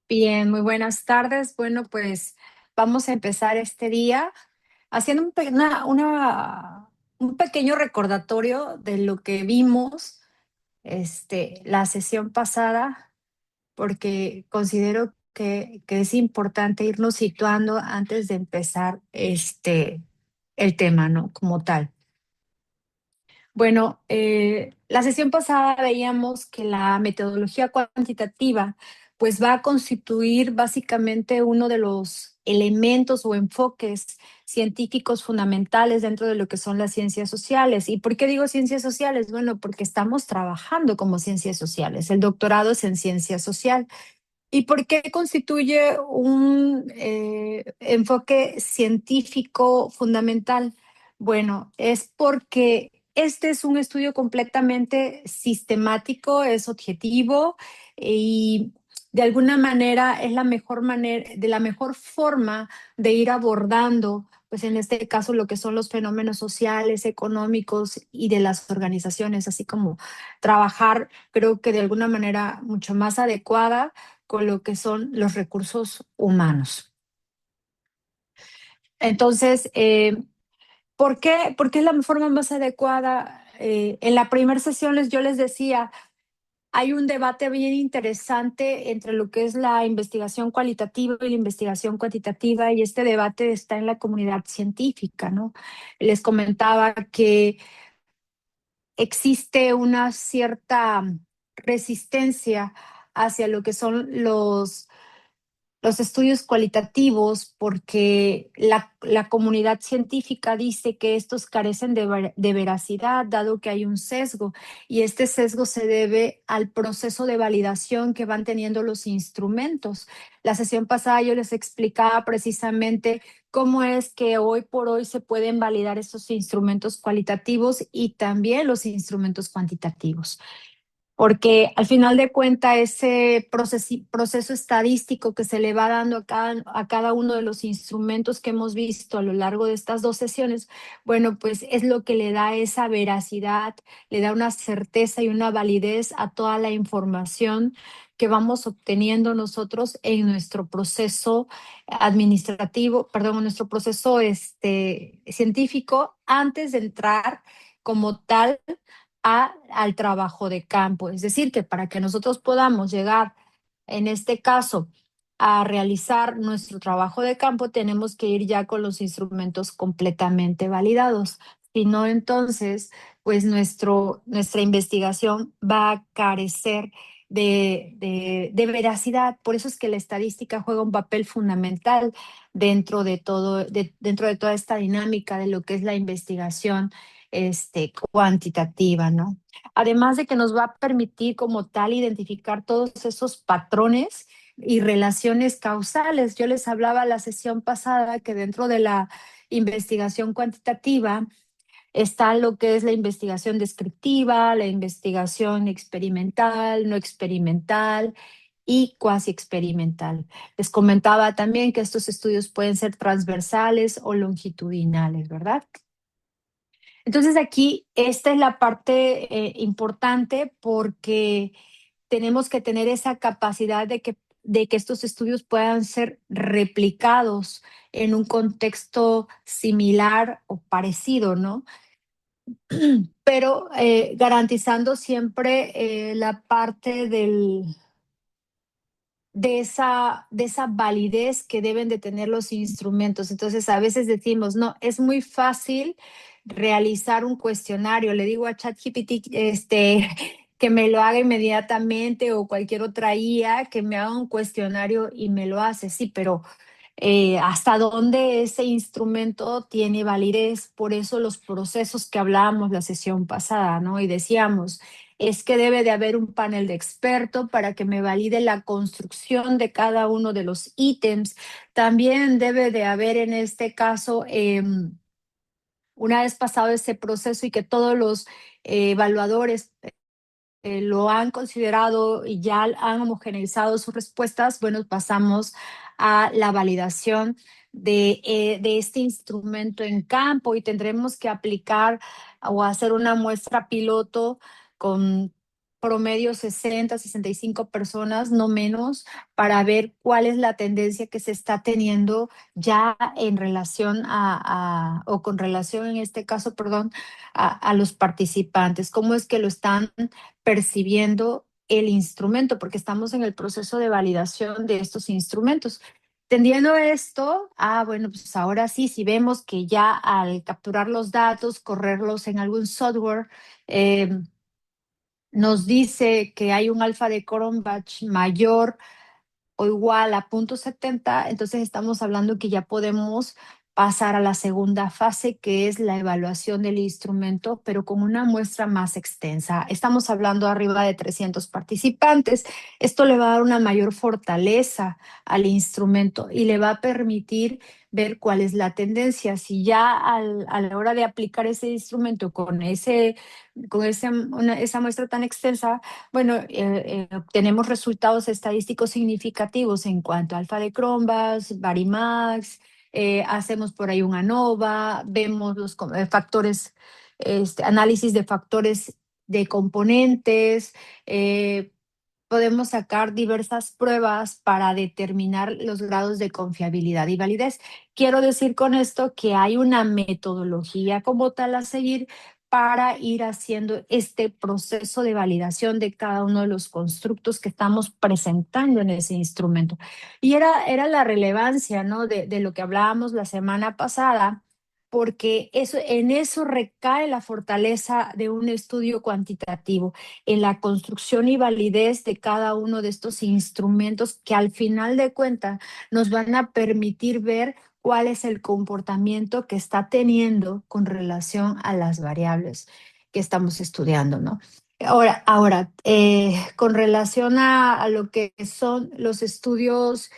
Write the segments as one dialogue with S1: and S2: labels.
S1: Bien, muy buenas tardes. Bueno, pues vamos a empezar este día haciendo un pequeño recordatorio de lo que vimos la sesión pasada, porque considero que es importante irnos situando antes de empezar el tema, ¿no? Como tal. Bueno, la sesión pasada veíamos que la metodología cuantitativa pues va a constituir básicamente uno de los elementos o enfoques científicos fundamentales dentro de lo que son las ciencias sociales. ¿Y por qué digo ciencias sociales? Bueno, porque estamos trabajando como ciencias sociales. El doctorado es en ciencia social. ¿Y por qué constituye un enfoque científico fundamental? Bueno, es porque este es un estudio completamente sistemático, es objetivo y de alguna manera es la mejor manera, de la mejor forma de ir abordando, pues en este caso lo que son los fenómenos sociales, económicos y de las organizaciones, así como trabajar, creo que de alguna manera mucho más adecuada con lo que son los recursos humanos. Entonces, ¿por qué es la forma más adecuada? En la primera sesión yo les decía, hay un debate bien interesante entre lo que es la investigación cualitativa y la investigación cuantitativa, y este debate está en la comunidad científica, ¿no? Les comentaba que existe una cierta resistencia hacia lo que son los estudios cualitativos porque la comunidad científica dice que estos carecen de veracidad, dado que hay un sesgo, y este sesgo se debe al proceso de validación que van teniendo los instrumentos. La sesión pasada yo les explicaba precisamente cómo es que hoy por hoy se pueden validar estos instrumentos cualitativos y también los instrumentos cuantitativos, porque al final de cuentas ese proceso estadístico que se le va dando a cada uno de los instrumentos que hemos visto a lo largo de estas dos sesiones, bueno, pues es lo que le da esa veracidad, le da una certeza y una validez a toda la información que vamos obteniendo nosotros en nuestro proceso administrativo, perdón, en nuestro proceso científico antes de entrar como tal al trabajo de campo. Es decir, que para que nosotros podamos llegar, en este caso, a realizar nuestro trabajo de campo, tenemos que ir ya con los instrumentos completamente validados. Si no, entonces, pues nuestra investigación va a carecer de veracidad. Por eso es que la estadística juega un papel fundamental dentro de toda esta dinámica de lo que es la investigación cuantitativa, ¿no? Además de que nos va a permitir como tal identificar todos esos patrones y relaciones causales. Yo les hablaba la sesión pasada que dentro de la investigación cuantitativa está lo que es la investigación descriptiva, la investigación experimental, no experimental y cuasi experimental. Les comentaba también que estos estudios pueden ser transversales o longitudinales, ¿verdad? Entonces aquí esta es la parte importante porque tenemos que tener esa capacidad de que estos estudios puedan ser replicados en un contexto similar o parecido, ¿no? Pero garantizando siempre la parte de esa validez que deben de tener los instrumentos. Entonces, a veces decimos, no, es muy fácil realizar un cuestionario. Le digo a ChatGPT que me lo haga inmediatamente o cualquier otra IA que me haga un cuestionario y me lo hace. Sí, pero hasta dónde ese instrumento tiene validez. Por eso los procesos que hablábamos la sesión pasada, ¿no? Y decíamos, es que debe de haber un panel de experto para que me valide la construcción de cada uno de los ítems. También debe de haber en este caso, una vez pasado ese proceso y que todos los evaluadores lo han considerado y ya han homogeneizado sus respuestas, bueno, pasamos a la validación de este instrumento en campo, y tendremos que aplicar o hacer una muestra piloto con promedio 60, 65 personas, no menos, para ver cuál es la tendencia que se está teniendo ya en relación o con relación en este caso, perdón, a los participantes, cómo es que lo están percibiendo el instrumento, porque estamos en el proceso de validación de estos instrumentos. Entendiendo esto, bueno, pues ahora sí, si vemos que ya al capturar los datos, correrlos en algún software, nos dice que hay un alfa de Cronbach mayor o igual a 0.70, entonces estamos hablando que ya podemos pasar a la segunda fase, que es la evaluación del instrumento, pero con una muestra más extensa. Estamos hablando arriba de 300 participantes. Esto le va a dar una mayor fortaleza al instrumento y le va a permitir ver cuál es la tendencia. Si ya a la hora de aplicar ese instrumento esa muestra tan extensa, bueno, obtenemos resultados estadísticos significativos en cuanto a alfa de Cronbach, Varimax, hacemos por ahí un ANOVA, vemos los factores, análisis de factores de componentes, eh, podemos sacar diversas pruebas para determinar los grados de confiabilidad y validez. Quiero decir con esto que hay una metodología como tal a seguir para ir haciendo este proceso de validación de cada uno de los constructos que estamos presentando en ese instrumento. Y era la relevancia, ¿no? De lo que hablábamos la semana pasada, porque en eso recae la fortaleza de un estudio cuantitativo, en la construcción y validez de cada uno de estos instrumentos que al final de cuentas nos van a permitir ver cuál es el comportamiento que está teniendo con relación a las variables que estamos estudiando, ¿no? Ahora, con relación a lo que son los estudios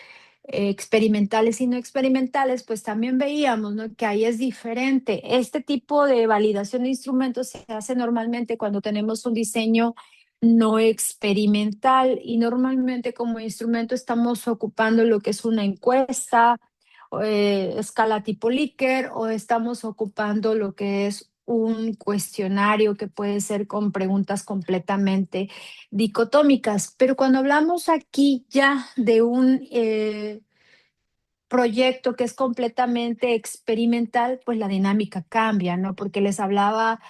S1: experimentales y no experimentales, pues también veíamos, ¿no?, que ahí es diferente. Este tipo de validación de instrumentos se hace normalmente cuando tenemos un diseño no experimental y normalmente como instrumento estamos ocupando lo que es una encuesta, escala tipo Likert, o estamos ocupando lo que es un cuestionario que puede ser con preguntas completamente dicotómicas. Pero cuando hablamos aquí ya de un proyecto que es completamente experimental, pues la dinámica cambia, ¿no? Porque les hablaba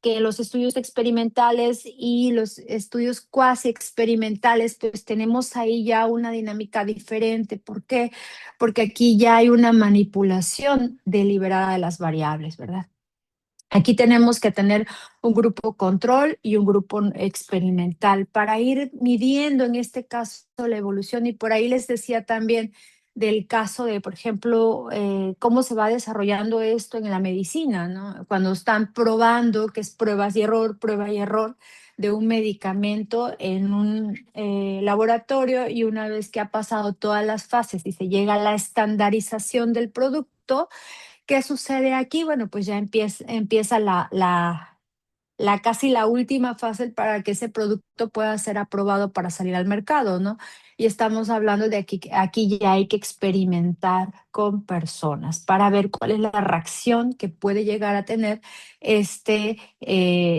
S1: que los estudios experimentales y los estudios cuasi experimentales, pues tenemos ahí ya una dinámica diferente. ¿Por qué? Porque aquí ya hay una manipulación deliberada de las variables, ¿verdad? Aquí tenemos que tener un grupo control y un grupo experimental para ir midiendo en este caso la evolución. Y por ahí les decía también del caso de, por ejemplo, cómo se va desarrollando esto en la medicina, ¿no? Cuando están probando, que es prueba y error de un medicamento en un laboratorio, y una vez que ha pasado todas las fases y se llega a la estandarización del producto, ¿qué sucede aquí? Bueno, pues ya empieza la casi la última fase para que ese producto pueda ser aprobado para salir al mercado, ¿no? Y estamos hablando de aquí ya hay que experimentar con personas para ver cuál es la reacción que puede llegar a tener este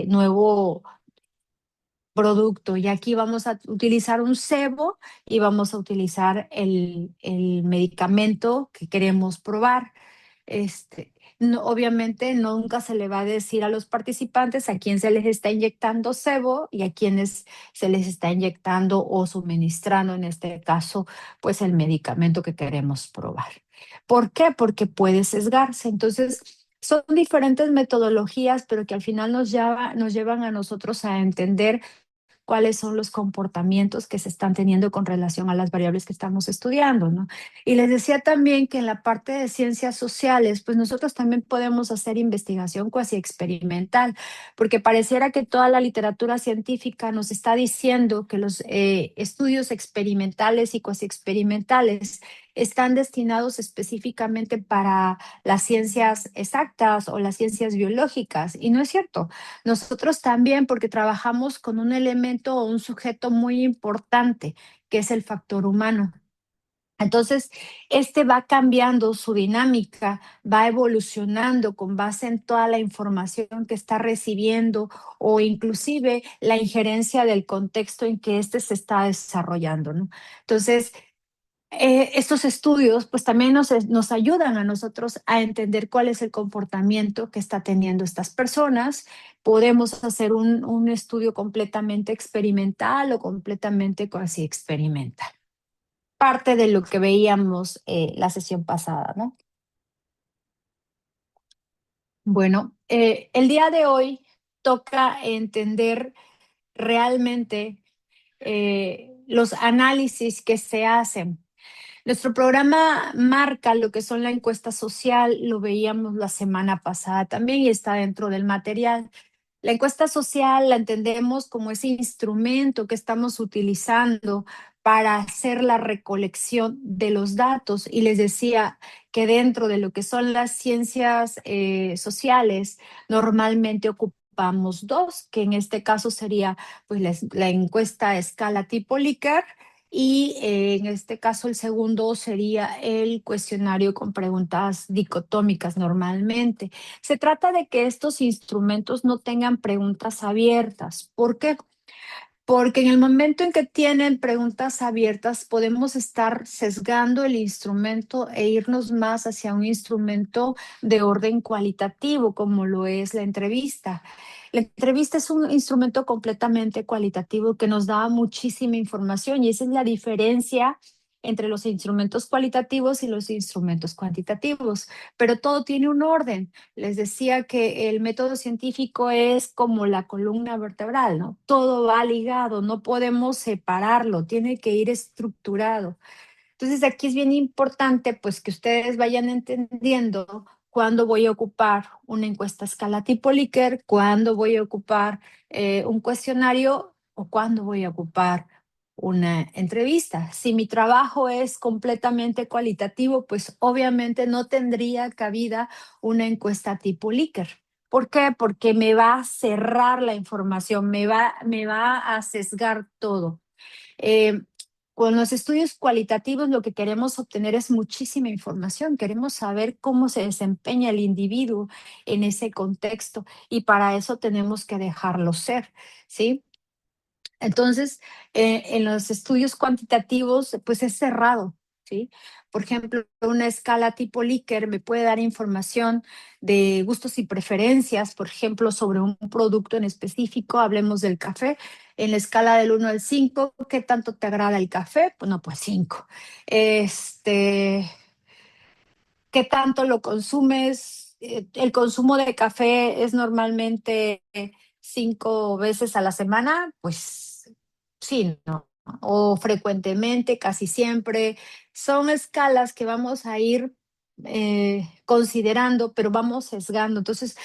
S1: nuevo producto. Y aquí vamos a utilizar un cebo y vamos a utilizar el medicamento que queremos probar. No, obviamente nunca se le va a decir a los participantes a quién se les está inyectando cebo y a quienes se les está inyectando o suministrando, en este caso, pues el medicamento que queremos probar. ¿Por qué? Porque puede sesgarse. Entonces, son diferentes metodologías, pero que al final nos llevan a nosotros a entender cuáles son los comportamientos que se están teniendo con relación a las variables que estamos estudiando, ¿no? Y les decía también que en la parte de ciencias sociales, pues nosotros también podemos hacer investigación cuasi experimental, porque pareciera que toda la literatura científica nos está diciendo que los estudios experimentales y cuasi experimentales están destinados específicamente para las ciencias exactas o las ciencias biológicas, y no es cierto. Nosotros también, porque trabajamos con un elemento o un sujeto muy importante, que es el factor humano. Entonces, este va cambiando su dinámica, va evolucionando con base en toda la información que está recibiendo o inclusive la injerencia del contexto en que este se está desarrollando, ¿no? Entonces, estos estudios pues también nos ayudan a nosotros a entender cuál es el comportamiento que está teniendo estas personas. Podemos hacer un estudio completamente experimental o completamente cuasi experimental, parte de lo que veíamos la sesión pasada, ¿no? Bueno, el día de hoy toca entender realmente los análisis que se hacen. Nuestro programa marca lo que son la encuesta social, lo veíamos la semana pasada también y está dentro del material. La encuesta social la entendemos como ese instrumento que estamos utilizando para hacer la recolección de los datos. Y les decía que dentro de lo que son las ciencias sociales, normalmente ocupamos dos, que en este caso sería pues la encuesta a escala tipo Likert y en este caso el segundo sería el cuestionario con preguntas dicotómicas normalmente. Se trata de que estos instrumentos no tengan preguntas abiertas. ¿Por qué? Porque en el momento en que tienen preguntas abiertas, podemos estar sesgando el instrumento e irnos más hacia un instrumento de orden cualitativo, como lo es la entrevista. La entrevista es un instrumento completamente cualitativo que nos da muchísima información y esa es la diferencia entre los instrumentos cualitativos y los instrumentos cuantitativos, pero todo tiene un orden. Les decía que el método científico es como la columna vertebral, ¿no? Todo va ligado, no podemos separarlo, tiene que ir estructurado. Entonces, aquí es bien importante, pues, que ustedes vayan entendiendo cuándo voy a ocupar una encuesta a escala tipo Likert, cuándo voy a ocupar un cuestionario o cuándo voy a ocupar una entrevista. Si mi trabajo es completamente cualitativo, pues obviamente no tendría cabida una encuesta tipo Likert. ¿Por qué? Porque me va a cerrar la información, me va a sesgar todo. Eh, con los estudios cualitativos lo que queremos obtener es muchísima información, queremos saber cómo se desempeña el individuo en ese contexto y para eso tenemos que dejarlo ser, ¿sí? Entonces, en los estudios cuantitativos, pues es cerrado, ¿sí? Por ejemplo, una escala tipo Likert me puede dar información de gustos y preferencias, por ejemplo, sobre un producto en específico, hablemos del café. En la escala del 1 al 5, ¿qué tanto te agrada el café? Bueno, pues 5. ¿Qué tanto lo consumes? El consumo de café es normalmente 5 veces a la semana, pues sí, ¿no? O frecuentemente, casi siempre. Son escalas que vamos a ir considerando, pero vamos sesgando. Entonces,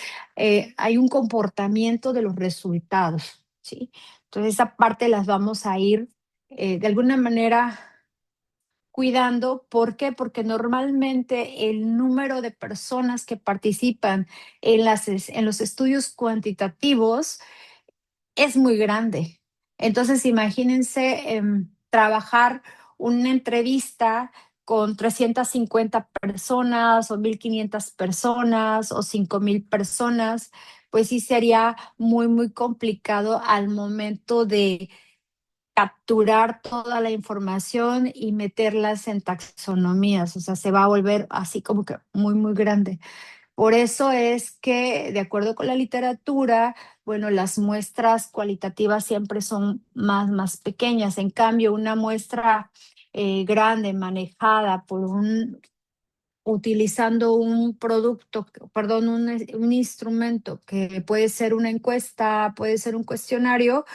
S1: hay un comportamiento de los resultados, ¿sí? Entonces, esa parte las vamos a ir de alguna manera cuidando. ¿Por qué? Porque normalmente el número de personas que participan en los estudios cuantitativos es muy grande. Entonces, imagínense trabajar una entrevista con 350 personas o 1,500 personas o 5,000 personas, pues sí sería muy, muy complicado al momento de capturar toda la información y meterlas en taxonomías, o sea, se va a volver así como que muy, muy grande. Por eso es que, de acuerdo con la literatura, bueno, las muestras cualitativas siempre son más pequeñas. En cambio, una muestra grande, manejada por utilizando un producto, perdón, un instrumento que puede ser una encuesta, puede ser un cuestionario,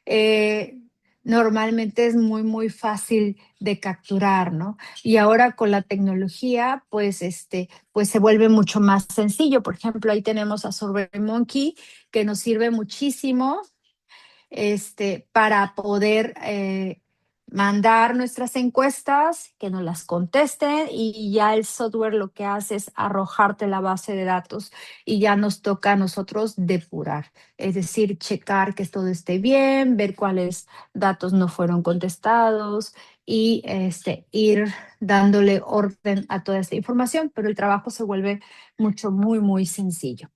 S1: eh, normalmente es muy, muy fácil de capturar, ¿no? Y ahora con la tecnología, pues, pues se vuelve mucho más sencillo. Por ejemplo, ahí tenemos a SurveyMonkey, que nos sirve muchísimo para poder mandar nuestras encuestas, que nos las contesten y ya el software lo que hace es arrojarte la base de datos y ya nos toca a nosotros depurar, es decir, checar que todo esté bien, ver cuáles datos no fueron contestados y ir dándole orden a toda esta información, pero el trabajo se vuelve muy sencillo.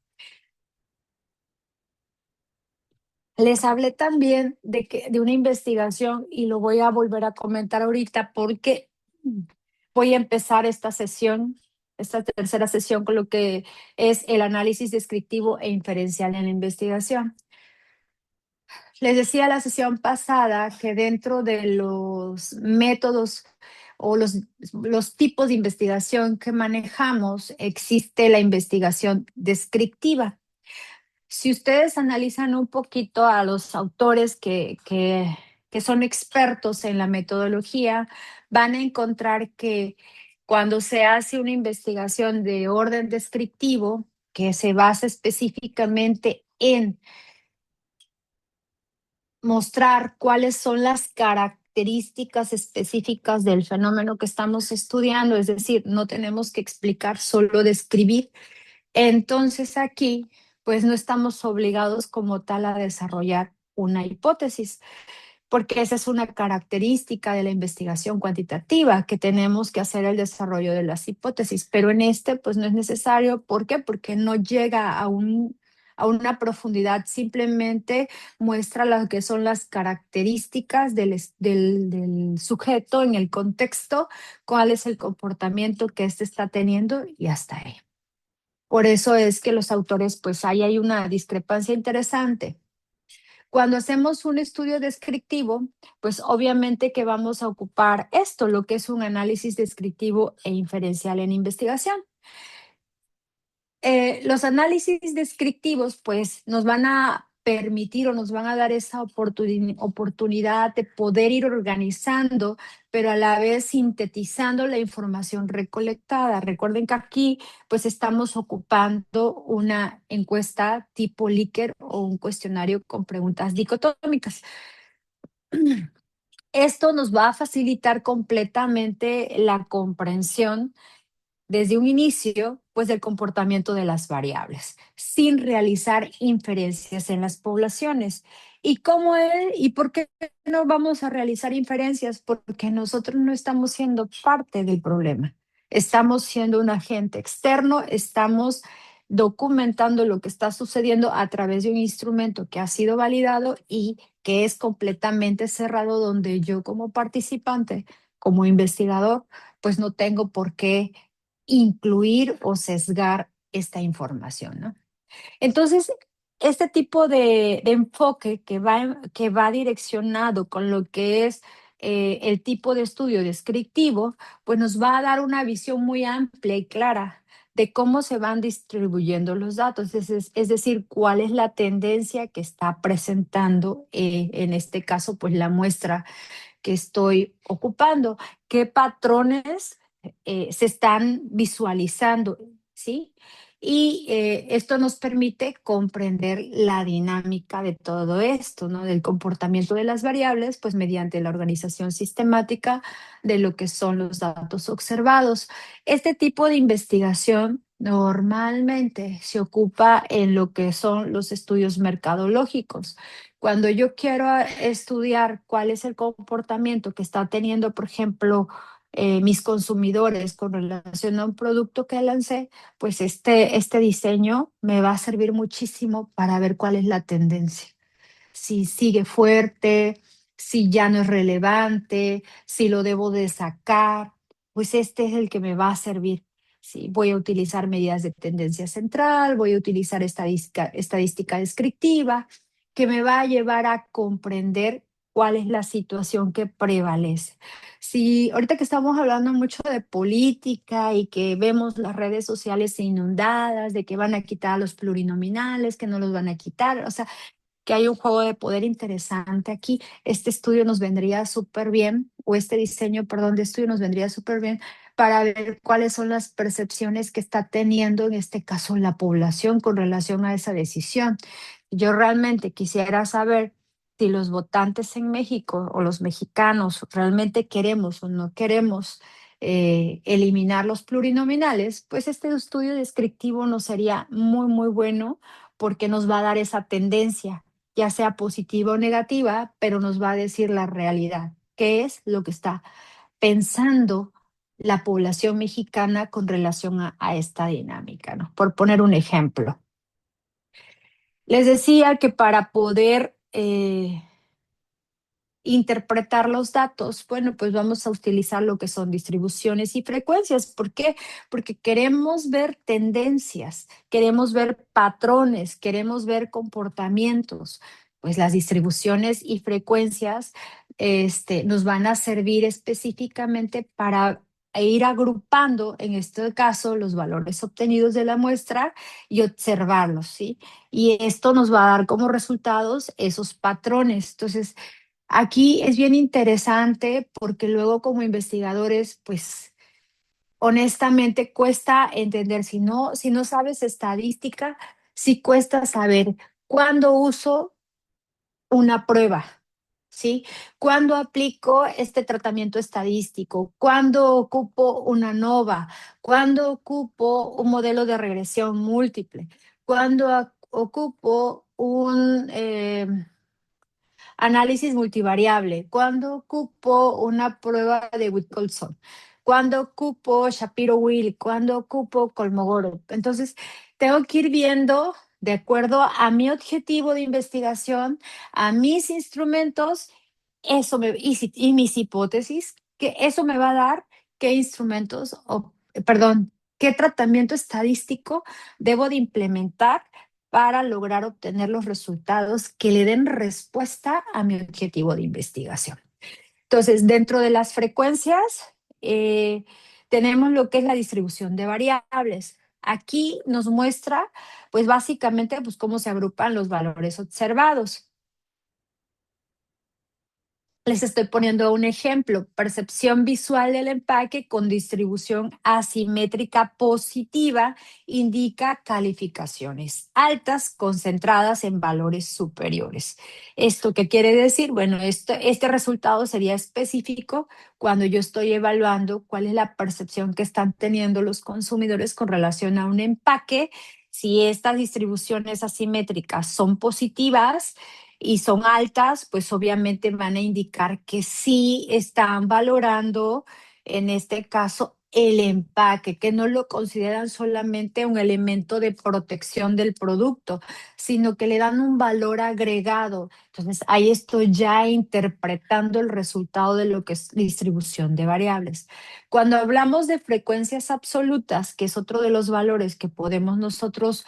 S1: Les hablé también de una investigación y lo voy a volver a comentar ahorita porque voy a empezar esta sesión, esta tercera sesión con lo que es el análisis descriptivo e inferencial en la investigación. Les decía la sesión pasada que dentro de los métodos o los tipos de investigación que manejamos existe la investigación descriptiva. Si ustedes analizan un poquito a los autores que son expertos en la metodología, van a encontrar que cuando se hace una investigación de orden descriptivo, que se basa específicamente en mostrar cuáles son las características específicas del fenómeno que estamos estudiando, es decir, no tenemos que explicar, solo describir. Entonces aquí, pues no estamos obligados como tal a desarrollar una hipótesis, porque esa es una característica de la investigación cuantitativa, que tenemos que hacer el desarrollo de las hipótesis, pero en este pues no es necesario. ¿Por qué? Porque no llega a una profundidad, simplemente muestra lo que son las características del sujeto en el contexto, cuál es el comportamiento que éste está teniendo y hasta ahí. Por eso es que los autores, pues ahí hay una discrepancia interesante. Cuando hacemos un estudio descriptivo, pues obviamente que vamos a ocupar esto, lo que es un análisis descriptivo e inferencial en investigación. Los análisis descriptivos, pues, nos van a permitir o nos van a dar esa oportunidad de poder ir organizando, pero a la vez sintetizando la información recolectada. Recuerden que aquí, pues, estamos ocupando una encuesta tipo Likert o un cuestionario con preguntas dicotómicas. Esto nos va a facilitar completamente la comprensión desde un inicio, pues del comportamiento de las variables, sin realizar inferencias en las poblaciones. ¿Y por qué no vamos a realizar inferencias? Porque nosotros no estamos siendo parte del problema. Estamos siendo un agente externo, estamos documentando lo que está sucediendo a través de un instrumento que ha sido validado y que es completamente cerrado, donde yo como participante, como investigador, pues no tengo por qué incluir o sesgar esta información, ¿no? Entonces, este tipo de enfoque que va direccionado con lo que es el tipo de estudio descriptivo, pues nos va a dar una visión muy amplia y clara de cómo se van distribuyendo los datos, es decir, cuál es la tendencia que está presentando, en este caso, pues la muestra que estoy ocupando, qué patrones se están visualizando, ¿sí? Y esto nos permite comprender la dinámica de todo esto, ¿no? Del comportamiento de las variables, pues mediante la organización sistemática de lo que son los datos observados. Este tipo de investigación normalmente se ocupa en lo que son los estudios mercadológicos. Cuando yo quiero estudiar cuál es el comportamiento que está teniendo, por ejemplo, mis consumidores con relación a un producto que lancé, pues este diseño me va a servir muchísimo para ver cuál es la tendencia. Si sigue fuerte, si ya no es relevante, si lo debo de sacar, pues este es el que me va a servir. Sí, voy a utilizar medidas de tendencia central, voy a utilizar estadística descriptiva, que me va a llevar a comprender cuál es la situación que prevalece. Si ahorita que estamos hablando mucho de política y que vemos las redes sociales inundadas, de que van a quitar a los plurinominales, que no los van a quitar, o sea, que hay un juego de poder interesante aquí. Este estudio nos vendría súper bien, o este diseño, perdón, de estudio nos vendría súper bien para ver cuáles son las percepciones que está teniendo, en este caso, la población con relación a esa decisión. Yo realmente quisiera saber si los votantes en México o los mexicanos realmente queremos o no queremos eliminar los plurinominales, pues este estudio descriptivo nos sería muy, muy bueno porque nos va a dar esa tendencia, ya sea positiva o negativa, pero nos va a decir la realidad, qué es lo que está pensando la población mexicana con relación a esta dinámica, ¿no? Por poner un ejemplo. Les decía que para poder interpretar los datos, bueno, pues vamos a utilizar lo que son distribuciones y frecuencias. ¿Por qué? Porque queremos ver tendencias, queremos ver patrones, queremos ver comportamientos. Pues las distribuciones y frecuencias nos van a servir específicamente para ir agrupando, en este caso, los valores obtenidos de la muestra y observarlos, ¿sí? Y esto nos va a dar como resultados esos patrones. Entonces, aquí es bien interesante porque luego como investigadores, pues honestamente cuesta entender, si no sabes estadística, sí cuesta saber cuándo uso una prueba, ¿sí? ¿Cuándo aplico este tratamiento estadístico? ¿Cuándo ocupo una ANOVA? ¿Cuándo ocupo un modelo de regresión múltiple? ¿Cuándo ocupo un análisis multivariable? ¿Cuándo ocupo una prueba de Wilcoxon? ¿Cuándo ocupo Shapiro-Wilk? ¿Cuándo ocupo Kolmogorov? Entonces, tengo que ir viendo de acuerdo a mi objetivo de investigación, a mis instrumentos, y mis hipótesis, que eso me va a dar qué instrumentos, perdón, qué tratamiento estadístico debo de implementar para lograr obtener los resultados que le den respuesta a mi objetivo de investigación. Entonces, dentro de las frecuencias, eh, tenemos lo que es la distribución de variables. Aquí nos muestra, pues básicamente, pues cómo se agrupan los valores observados. Les estoy poniendo un ejemplo, percepción visual del empaque con distribución asimétrica positiva indica calificaciones altas concentradas en valores superiores. ¿Esto qué quiere decir? Bueno, este resultado sería específico cuando yo estoy evaluando cuál es la percepción que están teniendo los consumidores con relación a un empaque. Si estas distribuciones asimétricas son positivas, y son altas, pues obviamente van a indicar que sí están valorando, en este caso, el empaque, que no lo consideran solamente un elemento de protección del producto, sino que le dan un valor agregado. Entonces, ahí estoy ya interpretando el resultado de lo que es distribución de variables. Cuando hablamos de frecuencias absolutas, que es otro de los valores que podemos nosotros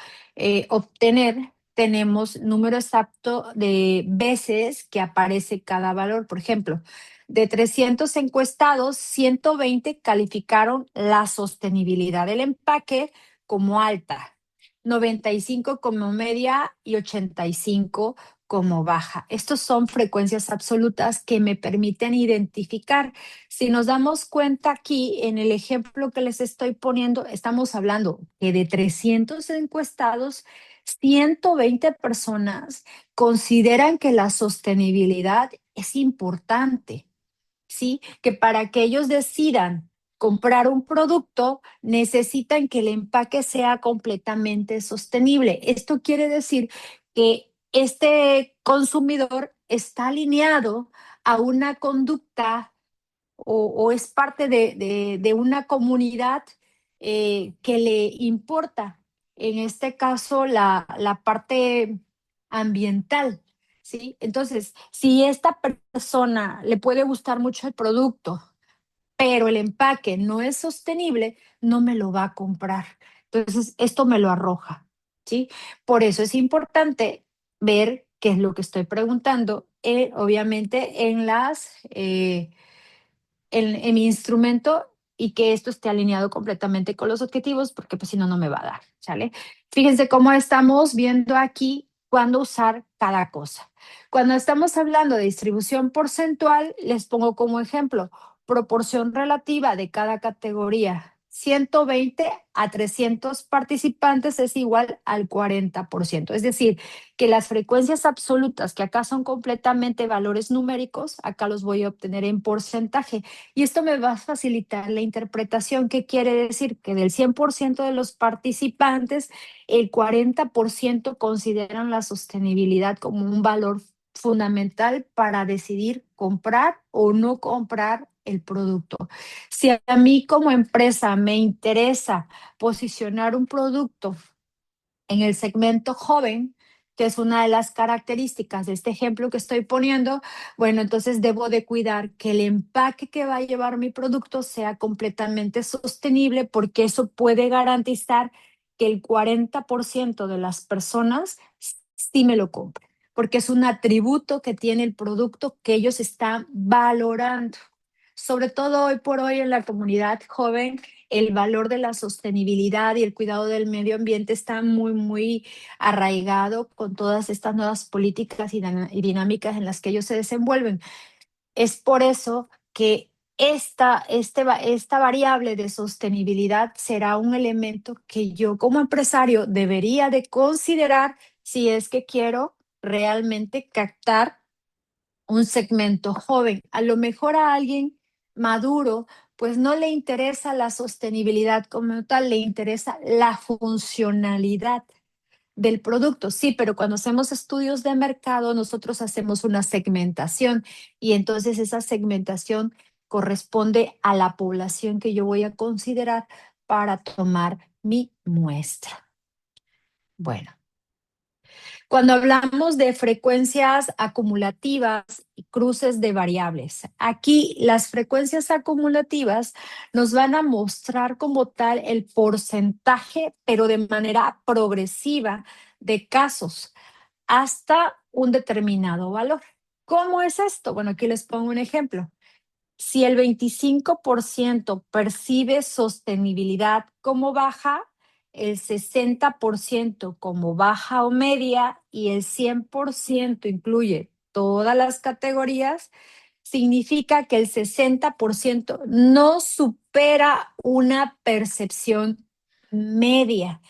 S1: obtener, tenemos número exacto de veces que aparece cada valor. Por ejemplo, de 300 encuestados, 120 calificaron la sostenibilidad del empaque como alta, 95 como media y 85 como baja. Estos son frecuencias absolutas que me permiten identificar. Si nos damos cuenta aquí, en el ejemplo que les estoy poniendo, estamos hablando que de 300 encuestados, 120 personas consideran que la sostenibilidad es importante, ¿sí? Que para que ellos decidan comprar un producto, necesitan que el empaque sea completamente sostenible. Esto quiere decir que este consumidor está alineado a una conducta o es parte de una comunidad que le importa, en este caso, la parte ambiental, ¿sí? Entonces, si esta persona le puede gustar mucho el producto, pero el empaque no es sostenible, no me lo va a comprar. Entonces, esto me lo arroja, ¿sí? Por eso es importante ver qué es lo que estoy preguntando, obviamente en mi instrumento, y que esto esté alineado completamente con los objetivos, porque pues si no, no me va a dar, ¿sale? Fíjense cómo estamos viendo aquí cuándo usar cada cosa. Cuando estamos hablando de distribución porcentual, les pongo como ejemplo proporción relativa de cada categoría 120 a 300 participantes es igual al 40%. Es decir, que las frecuencias absolutas, que acá son completamente valores numéricos, acá los voy a obtener en porcentaje. Y esto me va a facilitar la interpretación. ¿Qué quiere decir? Que del 100% de los participantes, el 40% consideran la sostenibilidad como un valor fundamental para decidir comprar o no comprar el producto. Si a mí como empresa me interesa posicionar un producto en el segmento joven, que es una de las características de este ejemplo que estoy poniendo, bueno, entonces debo de cuidar que el empaque que va a llevar mi producto sea completamente sostenible, porque eso puede garantizar que el 40% de las personas sí me lo compren, porque es un atributo que tiene el producto que ellos están valorando. Sobre todo hoy por hoy en la comunidad joven, el valor de la sostenibilidad y el cuidado del medio ambiente está muy, muy arraigado con todas estas nuevas políticas y dinámicas en las que ellos se desenvuelven. Es por eso que esta variable de sostenibilidad será un elemento que yo como empresario debería de considerar si es que quiero realmente captar un segmento joven. A lo mejor a alguien maduro, pues no le interesa la sostenibilidad como tal, le interesa la funcionalidad del producto. Sí, pero cuando hacemos estudios de mercado, nosotros hacemos una segmentación y entonces esa segmentación corresponde a la población que yo voy a considerar para tomar mi muestra. Bueno, cuando hablamos de frecuencias acumulativas y cruces de variables, aquí las frecuencias acumulativas nos van a mostrar como tal el porcentaje, pero de manera progresiva, de casos hasta un determinado valor. ¿Cómo es esto? Bueno, aquí les pongo un ejemplo. Si el 25% percibe sostenibilidad como baja, el 60% como baja o media y el 100% incluye todas las categorías, significa que el 60% no supera una percepción media,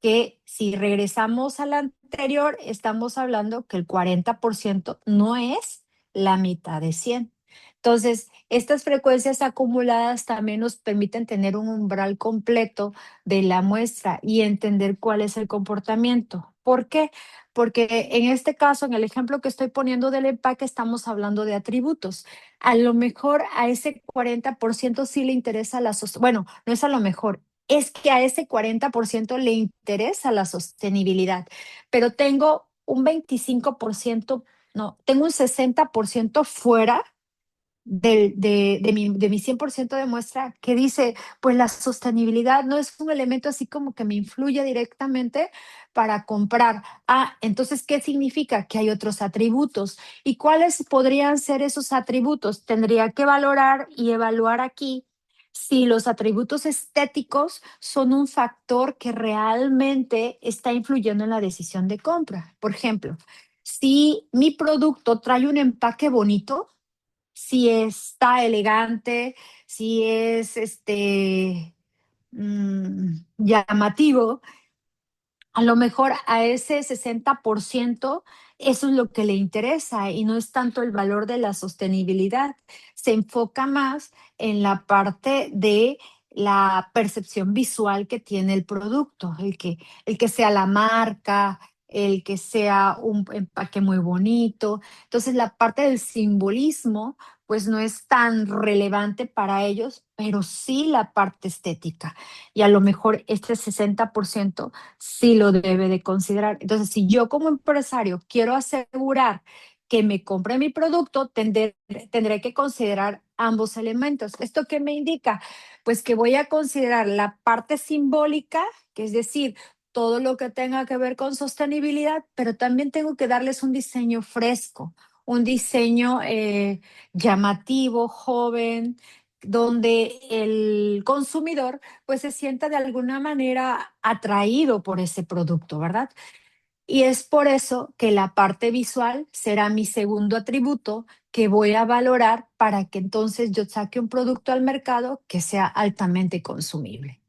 S1: que si regresamos a la anterior, estamos hablando que el 40% no es la mitad de 100. Entonces, estas frecuencias acumuladas también nos permiten tener un umbral completo de la muestra y entender cuál es el comportamiento. ¿Por qué? Porque en este caso, en el ejemplo que estoy poniendo del empaque, estamos hablando de atributos. A lo mejor a ese 40% sí le interesa bueno, no es a lo mejor, es que a ese 40% le interesa la sostenibilidad, pero tengo un 25%, no, tengo un 60% fuera de mi 100% de muestra, que dice, pues la sostenibilidad no es un elemento así como que me influye directamente para comprar. Ah, entonces, ¿qué significa? Que hay otros atributos. ¿Y cuáles podrían ser esos atributos? Tendría que valorar y evaluar aquí si los atributos estéticos son un factor que realmente está influyendo en la decisión de compra. Por ejemplo, si mi producto trae un empaque bonito, si está elegante, si es llamativo, a lo mejor a ese 60% eso es lo que le interesa y no es tanto el valor de la sostenibilidad. Se enfoca más en la parte de la percepción visual que tiene el producto, el que sea la marca, el que sea un empaque muy bonito. Entonces, la parte del simbolismo, pues no es tan relevante para ellos, pero sí la parte estética. Y a lo mejor este 60% sí lo debe de considerar. Entonces, si yo como empresario quiero asegurar que me compre mi producto, tendré que considerar ambos elementos. ¿Esto qué me indica? Pues que voy a considerar la parte simbólica, que es decir, todo lo que tenga que ver con sostenibilidad, pero también tengo que darles un diseño fresco, un diseño llamativo, joven, donde el consumidor pues se sienta de alguna manera atraído por ese producto, ¿verdad? Y es por eso que la parte visual será mi segundo atributo que voy a valorar para que entonces yo saque un producto al mercado que sea altamente consumible.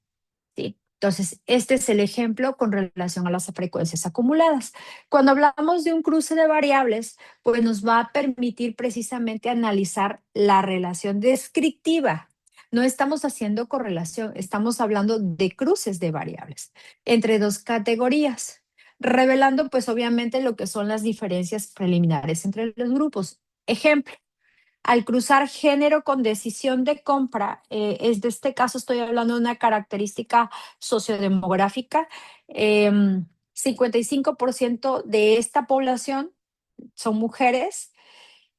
S1: ¿Sí? Entonces, este es el ejemplo con relación a las frecuencias acumuladas. Cuando hablamos de un cruce de variables, pues nos va a permitir precisamente analizar la relación descriptiva. No estamos haciendo correlación, estamos hablando de cruces de variables entre dos categorías, revelando pues obviamente lo que son las diferencias preliminares entre los grupos. Ejemplo, al cruzar género con decisión de compra, es de este caso estoy hablando de una característica sociodemográfica, 55% de esta población son mujeres,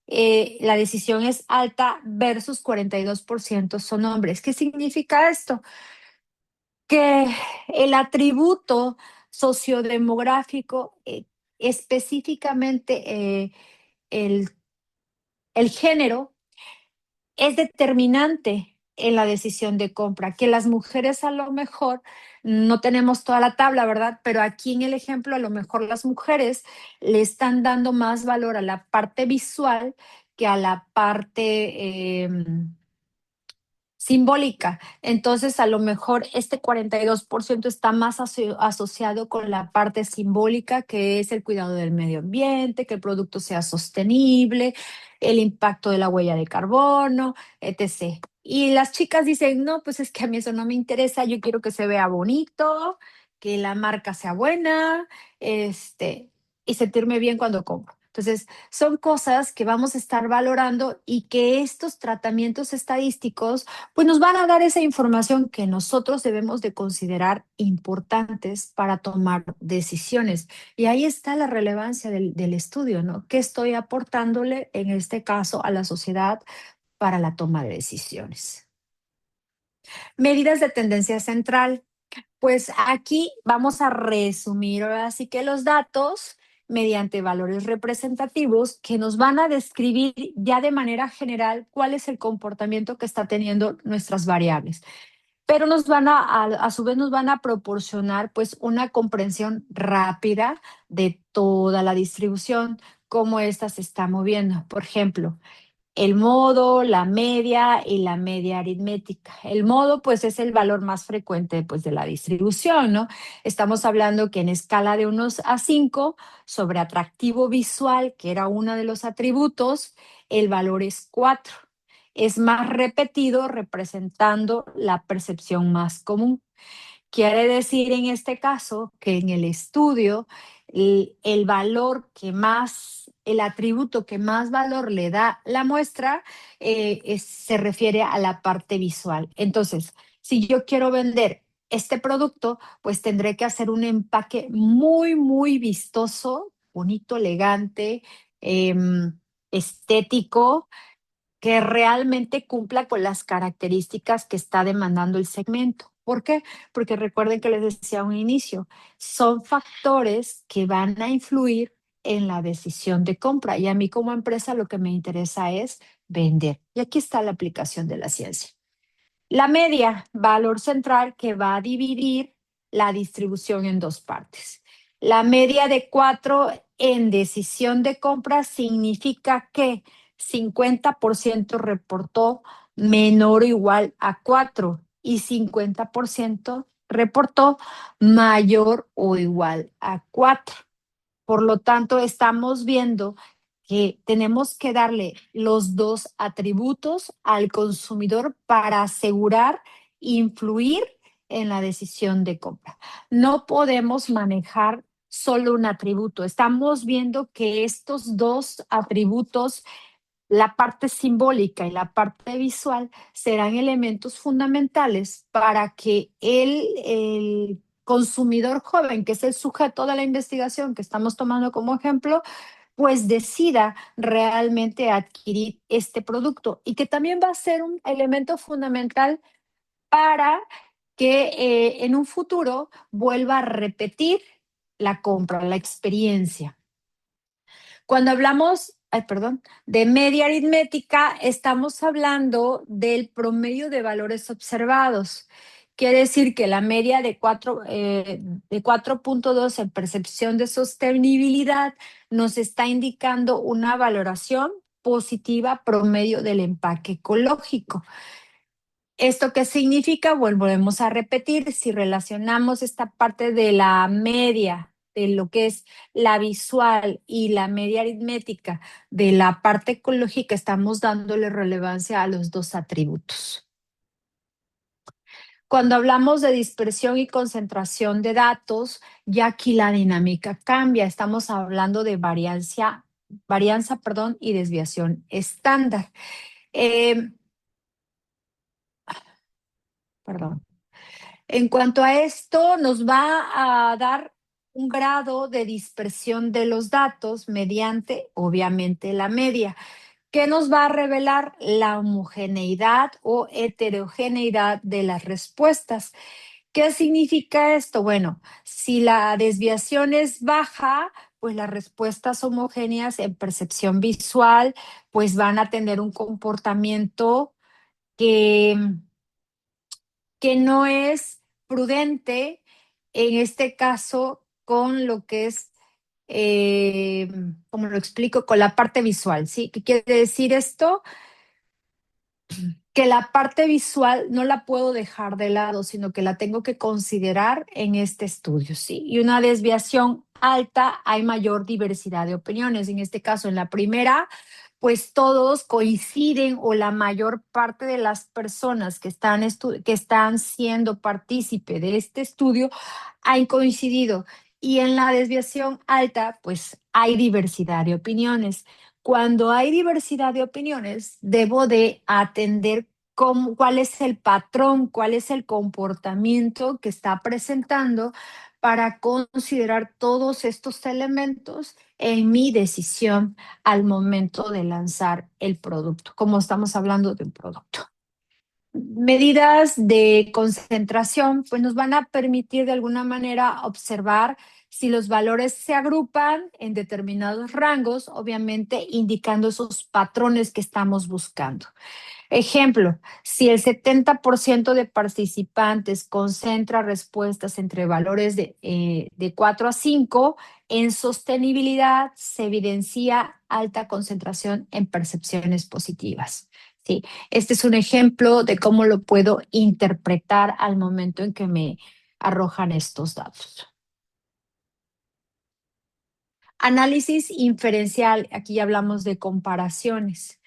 S1: la decisión es alta versus 42% son hombres. ¿Qué significa esto? Que el atributo sociodemográfico, específicamente el, el género, es determinante en la decisión de compra, que las mujeres a lo mejor no tenemos toda la tabla, ¿verdad? Pero aquí en el ejemplo, a lo mejor las mujeres le están dando más valor a la parte visual que a la parte simbólica. Entonces, a lo mejor este 42% está más asociado con la parte simbólica, que es el cuidado del medio ambiente, que el producto sea sostenible, el impacto de la huella de carbono, etc. Y las chicas dicen, no, pues es que a mí eso no me interesa, yo quiero que se vea bonito, que la marca sea buena, y sentirme bien cuando compro. Entonces, son cosas que vamos a estar valorando y que estos tratamientos estadísticos pues nos van a dar esa información que nosotros debemos de considerar importantes para tomar decisiones. Y ahí está la relevancia del estudio, ¿no? ¿Qué estoy aportándole, en este caso, a la sociedad para la toma de decisiones? Medidas de tendencia central. Pues aquí vamos a resumir ahora sí que los datos mediante valores representativos que nos van a describir ya de manera general cuál es el comportamiento que está teniendo nuestras variables, pero nos van a su vez nos van a proporcionar pues una comprensión rápida de toda la distribución, cómo ésta se está moviendo. Por ejemplo, el modo, la media y la media aritmética. El modo, pues, es el valor más frecuente, pues, de la distribución, ¿no? Estamos hablando que en escala de 1 a 5, sobre atractivo visual, que era uno de los atributos, el valor es 4. Es más repetido, representando la percepción más común. Quiere decir en este caso que en el estudio el valor que más, el atributo que más valor le da la muestra se refiere a la parte visual. Entonces, si yo quiero vender este producto, pues tendré que hacer un empaque muy, muy vistoso, bonito, elegante, estético, que realmente cumpla con las características que está demandando el segmento. ¿Por qué? Porque recuerden que les decía a un inicio, son factores que van a influir en la decisión de compra. Y a mí como empresa lo que me interesa es vender. Y aquí está la aplicación de la ciencia. La media, valor central que va a dividir la distribución en dos partes. La media de 4 en decisión de compra significa que 50% reportó menor o igual a 4 y 50% reportó mayor o igual a 4. Por lo tanto, estamos viendo que tenemos que darle los dos atributos al consumidor para asegurar influir en la decisión de compra. No podemos manejar solo un atributo. Estamos viendo que estos dos atributos, la parte simbólica y la parte visual, serán elementos fundamentales para que el consumidor joven, que es el sujeto de la investigación que estamos tomando como ejemplo, pues decida realmente adquirir este producto y que también va a ser un elemento fundamental para que en un futuro vuelva a repetir la compra, la experiencia. Cuando hablamos, ay, perdón, de media aritmética, estamos hablando del promedio de valores observados. Quiere decir que la media de 4.2 en percepción de sostenibilidad nos está indicando una valoración positiva promedio del empaque ecológico. ¿Esto qué significa? Volvemos a repetir, si relacionamos esta parte de la media, de lo que es la visual y la media aritmética de la parte ecológica, estamos dándole relevancia a los dos atributos. Cuando hablamos de dispersión y concentración de datos, ya aquí la dinámica cambia. Estamos hablando de varianza, y desviación estándar. Perdón. En cuanto a esto, nos va a dar un grado de dispersión de los datos mediante, obviamente, la media, que nos va a revelar la homogeneidad o heterogeneidad de las respuestas. ¿Qué significa esto? Bueno, si la desviación es baja, pues las respuestas homogéneas en percepción visual, pues van a tener un comportamiento que no es prudente, en este caso, con lo que es, como lo explico, con la parte visual, ¿sí? ¿Qué quiere decir esto? Que la parte visual no la puedo dejar de lado, sino que la tengo que considerar en este estudio, ¿sí? Y una desviación alta, hay mayor diversidad de opiniones. En este caso, en la primera, pues todos coinciden o la mayor parte de las personas que están siendo partícipe de este estudio han coincidido. Y en la desviación alta, pues hay diversidad de opiniones. Cuando hay diversidad de opiniones, debo de atender cuál es el patrón, cuál es el comportamiento que está presentando para considerar todos estos elementos en mi decisión al momento de lanzar el producto, como estamos hablando de un producto. Medidas de concentración, pues nos van a permitir de alguna manera observar si los valores se agrupan en determinados rangos, obviamente indicando esos patrones que estamos buscando. Ejemplo, si el 70% de participantes concentra respuestas entre valores de 4 a 5, en sostenibilidad se evidencia alta concentración en percepciones positivas. ¿Sí? Este es un ejemplo de cómo lo puedo interpretar al momento en que me arrojan estos datos. Análisis inferencial, aquí ya hablamos de comparaciones.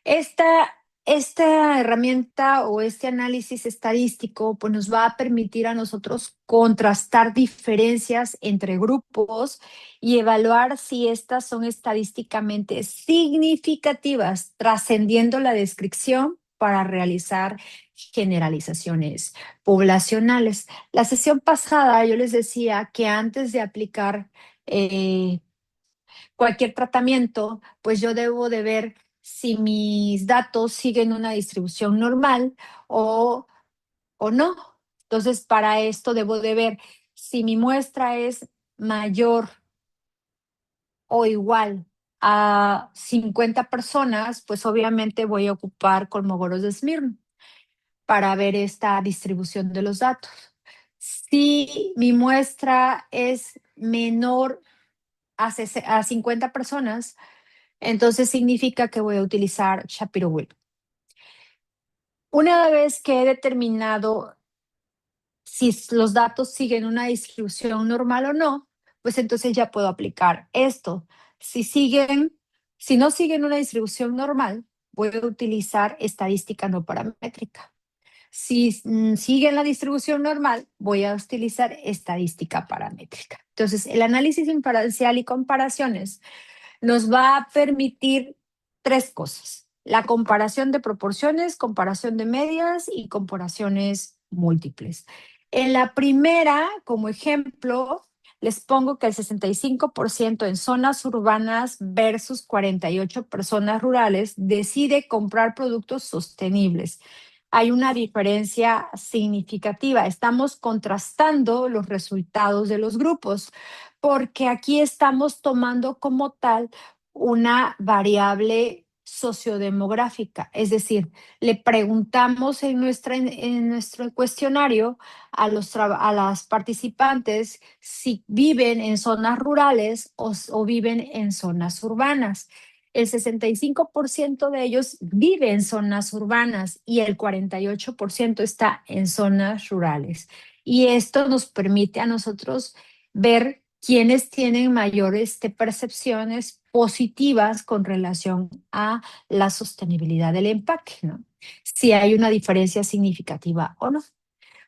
S1: Esta, esta herramienta o este análisis estadístico pues nos va a permitir a nosotros contrastar diferencias entre grupos y evaluar si estas son estadísticamente significativas, trascendiendo la descripción para realizar generalizaciones poblacionales. La sesión pasada yo les decía que antes de aplicar cualquier tratamiento, pues yo debo de ver si mis datos siguen una distribución normal o, o no. Entonces, para esto debo de ver si mi muestra es mayor o igual a 50 personas, pues obviamente voy a ocupar colmogoros de Smirnoff para ver esta distribución de los datos. Si mi muestra es menor a 50 personas, entonces significa que voy a utilizar Shapiro-Wilk. Una vez que he determinado si los datos siguen una distribución normal o no, pues entonces ya puedo aplicar esto. Si no siguen una distribución normal, voy a utilizar estadística no paramétrica. Si siguen la distribución normal, voy a utilizar estadística paramétrica. Entonces, el análisis inferencial y comparaciones nos va a permitir tres cosas: la comparación de proporciones, comparación de medias y comparaciones múltiples. En la primera, como ejemplo, les pongo que el 65% en zonas urbanas versus 48 personas rurales decide comprar productos sostenibles. Hay una diferencia significativa. Estamos contrastando los resultados de los grupos, porque aquí estamos tomando como tal una variable sociodemográfica, es decir, le preguntamos en nuestro cuestionario a las participantes si viven en zonas rurales o viven en zonas urbanas. el 65% de ellos vive en zonas urbanas y el 48% está en zonas rurales. Y esto nos permite a nosotros ver quiénes tienen mayores percepciones positivas con relación a la sostenibilidad del empaque, ¿no? Si hay una diferencia significativa o no.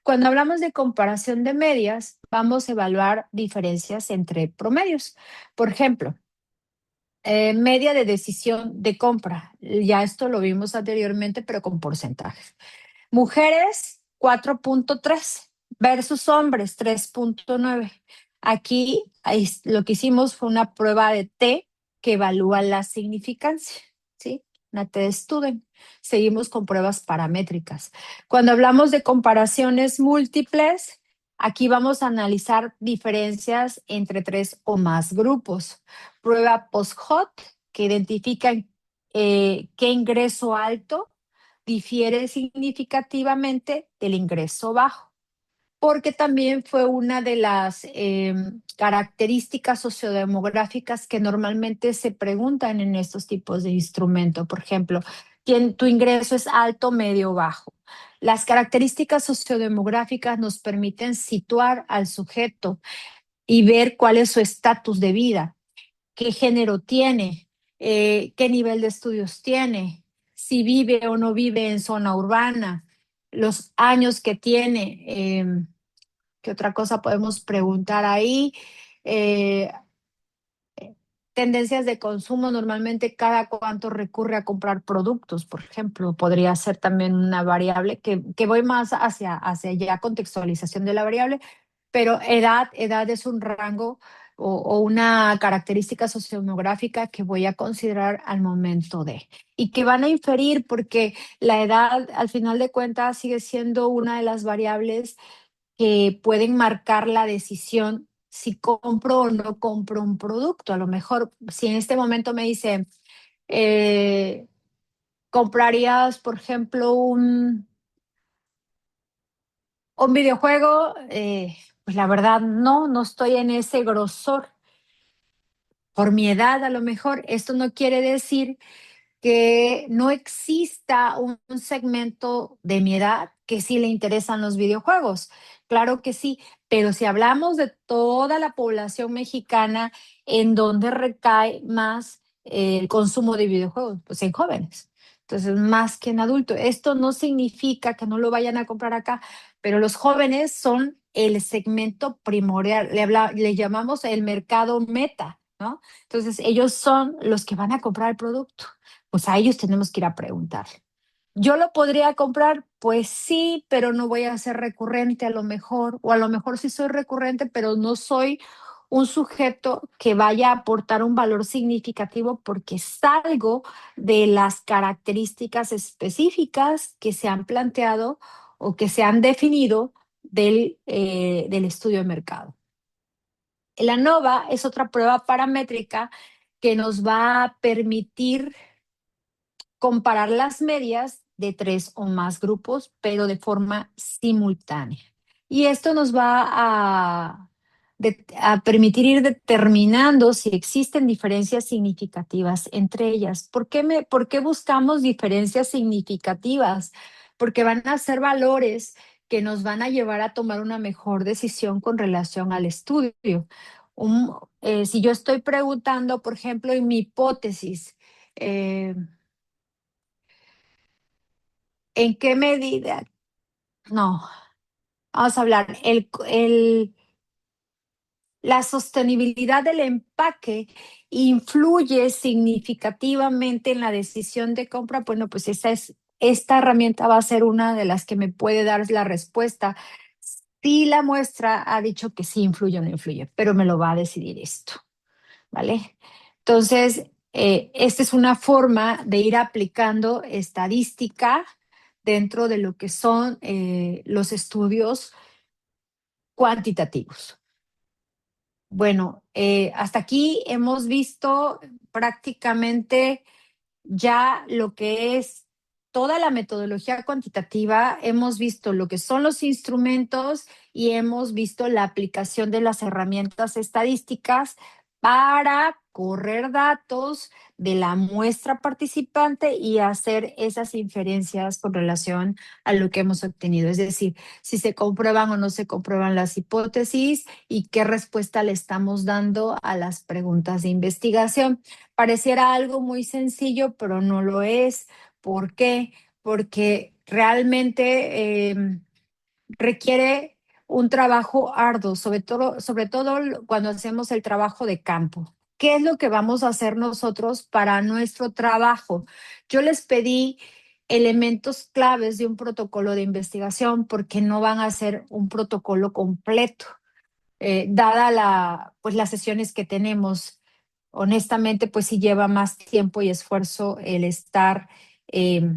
S1: Cuando hablamos de comparación de medias, vamos a evaluar diferencias entre promedios. Por ejemplo, media de decisión de compra. Ya esto lo vimos anteriormente, pero con porcentajes. Mujeres, 4.3 versus hombres, 3.9. Aquí lo que hicimos fue una prueba de T que evalúa la significancia, ¿sí? Una T de Student. Seguimos con pruebas paramétricas. Cuando hablamos de comparaciones múltiples, aquí vamos a analizar diferencias entre 3 o más grupos. Prueba post-hot, que identifica qué ingreso alto difiere significativamente del ingreso bajo, porque también fue una de las características sociodemográficas que normalmente se preguntan en estos tipos de instrumentos. Por ejemplo, tu ingreso es alto, medio o bajo. Las características sociodemográficas nos permiten situar al sujeto y ver cuál es su estatus de vida, qué género tiene, qué nivel de estudios tiene, si vive o no vive en zona urbana, los años que tiene. ¿Qué otra cosa podemos preguntar ahí? Eh, Tendencias de consumo, normalmente cada cuánto recurre a comprar productos, por ejemplo, podría ser también una variable que voy más hacia allá, contextualización de la variable, pero edad es un rango o una característica sociodemográfica que voy a considerar al momento de, y que van a inferir porque la edad al final de cuentas sigue siendo una de las variables que pueden marcar la decisión si compro o no compro un producto. A lo mejor, si en este momento me dicen, eh, ¿comprarías, por ejemplo, un videojuego? Pues la verdad, no estoy en ese grosor. Por mi edad, a lo mejor, esto no quiere decir que no exista un segmento de mi edad que sí le interesan los videojuegos. Claro que sí, pero si hablamos de toda la población mexicana, ¿en dónde recae más el consumo de videojuegos? Pues en jóvenes. Entonces, más que en adultos. Esto no significa que no lo vayan a comprar acá, pero los jóvenes son el segmento primordial. Le llamamos el mercado meta, ¿no? Entonces, ellos son los que van a comprar el producto. Pues a ellos tenemos que ir a preguntar. ¿Yo lo podría comprar? Pues sí, pero no voy a ser recurrente a lo mejor, o a lo mejor sí soy recurrente, pero no soy un sujeto que vaya a aportar un valor significativo porque salgo de las características específicas que se han planteado o que se han definido del estudio de mercado. El ANOVA es otra prueba paramétrica que nos va a permitir comparar las medias de 3 o más grupos, pero de forma simultánea. Y esto nos va a permitir ir determinando si existen diferencias significativas entre ellas. ¿Por qué buscamos diferencias significativas? Porque van a ser valores que nos van a llevar a tomar una mejor decisión con relación al estudio. Si yo estoy preguntando, por ejemplo, en mi hipótesis, eh, ¿en qué medida? No, vamos a hablar. La sostenibilidad del empaque influye significativamente en la decisión de compra. Bueno, pues esta herramienta va a ser una de las que me puede dar la respuesta. Si la muestra ha dicho que sí influye o no influye, pero me lo va a decidir esto, ¿vale? Entonces, esta es una forma de ir aplicando estadística dentro de lo que son los estudios cuantitativos. Bueno, hasta aquí hemos visto prácticamente ya lo que es toda la metodología cuantitativa, hemos visto lo que son los instrumentos y hemos visto la aplicación de las herramientas estadísticas para correr datos de la muestra participante y hacer esas inferencias con relación a lo que hemos obtenido. Es decir, si se comprueban o no se comprueban las hipótesis y qué respuesta le estamos dando a las preguntas de investigación. Pareciera algo muy sencillo, pero no lo es. ¿Por qué? Porque realmente requiere un trabajo arduo, sobre todo cuando hacemos el trabajo de campo. ¿Qué es lo que vamos a hacer nosotros para nuestro trabajo? Yo les pedí elementos claves de un protocolo de investigación porque no van a ser un protocolo completo, dada pues las sesiones que tenemos. Honestamente, pues sí lleva más tiempo y esfuerzo el estar eh,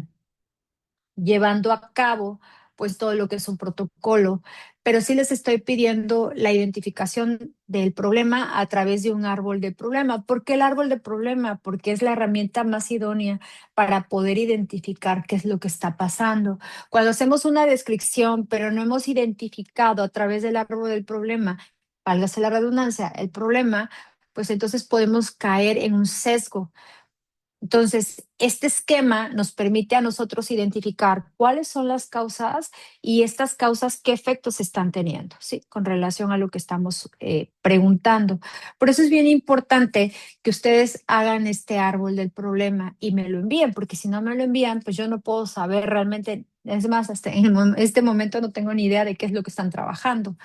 S1: llevando a cabo pues todo lo que es un protocolo, pero sí les estoy pidiendo la identificación del problema a través de un árbol de problema. ¿Por qué el árbol de problema? Porque es la herramienta más idónea para poder identificar qué es lo que está pasando. Cuando hacemos una descripción, pero no hemos identificado a través del árbol del problema, válgase la redundancia, el problema, pues entonces podemos caer en un sesgo. Entonces, este esquema nos permite a nosotros identificar cuáles son las causas y estas causas qué efectos están teniendo, ¿sí? Con relación a lo que estamos preguntando. Por eso es bien importante que ustedes hagan este árbol del problema y me lo envíen, porque si no me lo envían, pues yo no puedo saber realmente, es más, hasta en este momento no tengo ni idea de qué es lo que están trabajando.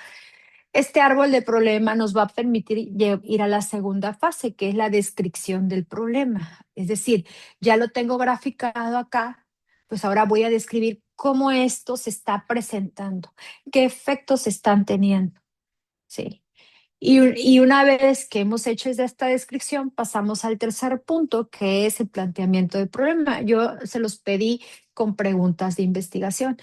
S1: Este árbol de problema nos va a permitir ir a la segunda fase, que es la descripción del problema. Es decir, ya lo tengo graficado acá, pues ahora voy a describir cómo esto se está presentando, qué efectos están teniendo. Sí. Y una vez que hemos hecho esta descripción, pasamos al tercer punto, que es el planteamiento del problema. Yo se los pedí con preguntas de investigación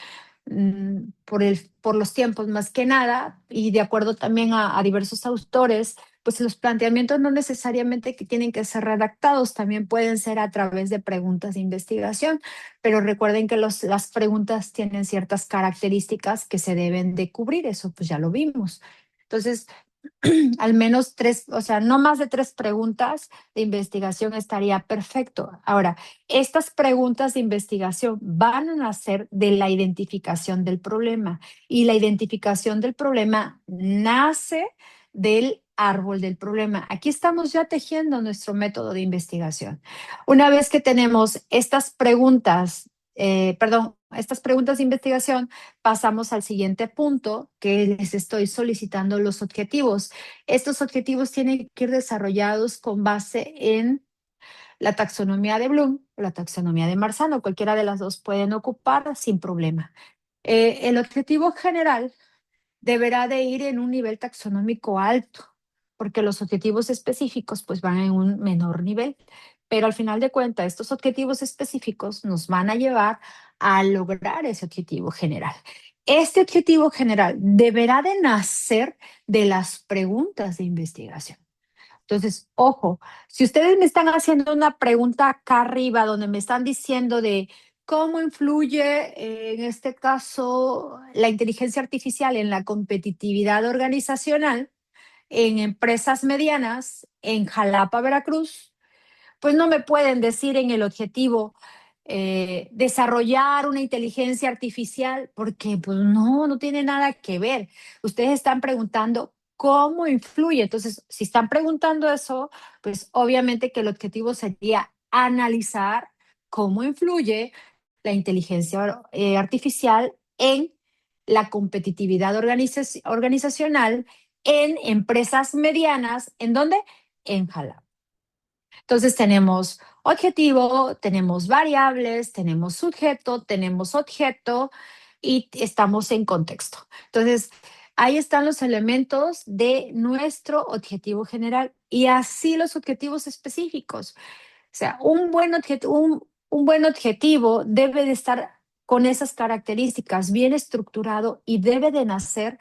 S1: por los tiempos más que nada y de acuerdo también a diversos autores, pues los planteamientos no necesariamente que tienen que ser redactados, también pueden ser a través de preguntas de investigación, pero recuerden que las preguntas tienen ciertas características que se deben de cubrir, eso pues ya lo vimos. Entonces, al menos tres, o sea, no más de tres preguntas de investigación estaría perfecto. Ahora, estas preguntas de investigación van a nacer de la identificación del problema y la identificación del problema nace del árbol del problema. Aquí estamos ya tejiendo nuestro método de investigación. Una vez que tenemos estas preguntas, estas preguntas de investigación, pasamos al siguiente punto, que les estoy solicitando los objetivos. Estos objetivos tienen que ir desarrollados con base en la taxonomía de Bloom o la taxonomía de Marzano. Cualquiera de las dos pueden ocupar sin problema. El objetivo general deberá de ir en un nivel taxonómico alto, porque los objetivos específicos pues van en un menor nivel. Pero al final de cuentas, estos objetivos específicos nos van a llevar a lograr ese objetivo general. Este objetivo general deberá de nacer de las preguntas de investigación. Entonces, ojo, si ustedes me están haciendo una pregunta acá arriba donde me están diciendo de cómo influye en este caso la inteligencia artificial en la competitividad organizacional en empresas medianas en Jalapa, Veracruz, pues no me pueden decir en el objetivo desarrollar una inteligencia artificial, porque pues no tiene nada que ver. Ustedes están preguntando cómo influye. Entonces, si están preguntando eso, pues obviamente que el objetivo sería analizar cómo influye la inteligencia artificial en la competitividad organizacional en empresas medianas. ¿En dónde? En Jalapa. Entonces tenemos objetivo, tenemos variables, tenemos sujeto, tenemos objeto y estamos en contexto. Entonces, ahí están los elementos de nuestro objetivo general y así los objetivos específicos. O sea, un buen objetivo debe de estar con esas características, bien estructurado y debe de nacer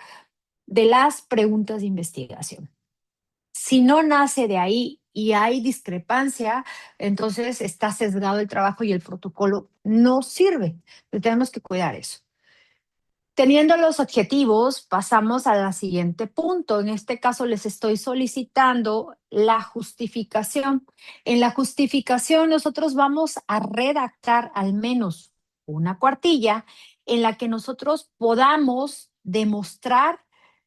S1: de las preguntas de investigación. Si no nace de ahí y hay discrepancia, entonces está sesgado el trabajo y el protocolo no sirve. Pero tenemos que cuidar eso. Teniendo los objetivos, pasamos al siguiente punto. En este caso, les estoy solicitando la justificación. En la justificación, nosotros vamos a redactar al menos una cuartilla en la que nosotros podamos demostrar